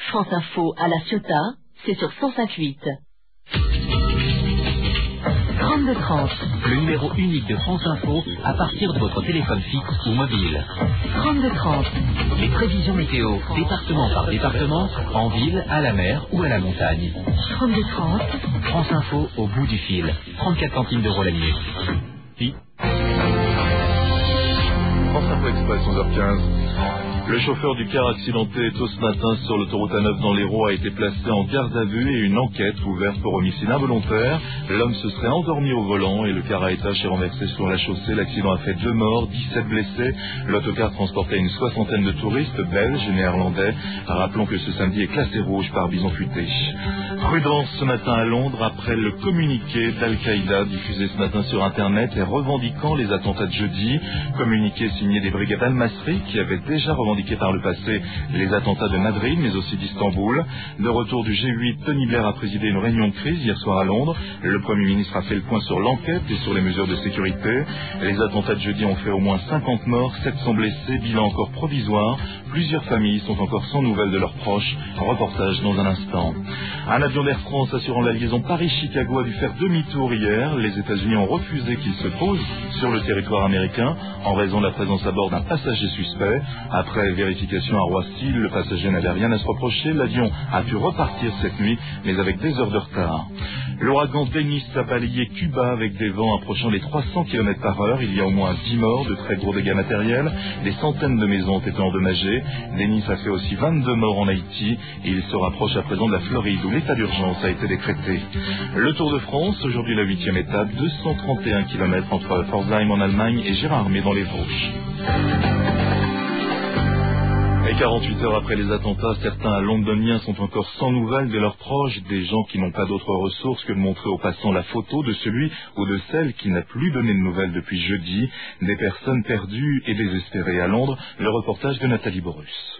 France Info à La Ciotat, c'est sur 105.8. 3230. Le numéro unique de France Info à partir de votre téléphone fixe ou mobile. 3230. Les prévisions météo, département par département, en ville, à la mer ou à la montagne. 3230. France Info au bout du fil. 34 centimes d'euros la minute. France Info Express, 11h15. Le chauffeur du car accidenté tôt ce matin sur l'autoroute A9 dans l'Hérault a été placé en garde à vue et une enquête ouverte pour homicide involontaire. L'homme se serait endormi au volant et le car à étage s'est renversé sur la chaussée. L'accident a fait 2 morts, 17 blessés. L'autocar transportait une 60aine de touristes belges et néerlandais. Rappelons que ce samedi est classé rouge par bison futé. Prudence ce matin à Londres après le communiqué d'Al-Qaïda diffusé ce matin sur Internet et revendiquant les attentats de jeudi. Communiqué signé des brigades Al-Masri qui avaient déjà revendiqué par le passé les attentats de Madrid mais aussi d'Istanbul. De retour du G8, Tony Blair a présidé une réunion de crise hier soir à Londres. Le Premier ministre a fait le point sur l'enquête et sur les mesures de sécurité. Les attentats de jeudi ont fait au moins 50 morts, 700 blessés, bilan encore provisoire. Plusieurs familles sont encore sans nouvelles de leurs proches. Reportage dans un instant. Un avion d'Air France assurant la liaison Paris-Chicago a dû faire demi-tour hier. Les États-Unis ont refusé qu'il se pose sur le territoire américain en raison de la présence à bord d'un passager suspect. Après vérification à Roissy, le passager n'avait rien à se reprocher. L'avion a pu repartir cette nuit, mais avec des heures de retard. L'ouragan Denis a balayé Cuba avec des vents approchant les 300 km/h. Il y a au moins 10 morts, de très gros dégâts matériels. Des centaines de maisons ont été endommagées. Denis a fait aussi 22 morts en Haïti. Et il se rapproche à présent de la Floride où l'état d'urgence a été décrété. Le Tour de France, aujourd'hui la 8e étape, 231 km entre Pforzheim en Allemagne et Gérardmer dans les Vosges. Et 48 heures après les attentats, certains londoniens sont encore sans nouvelles de leurs proches, des gens qui n'ont pas d'autre ressource que de montrer aux passants la photo de celui ou de celle qui n'a plus donné de nouvelles depuis jeudi. Des personnes perdues et désespérées à Londres. Le reportage de Nathalie Borus.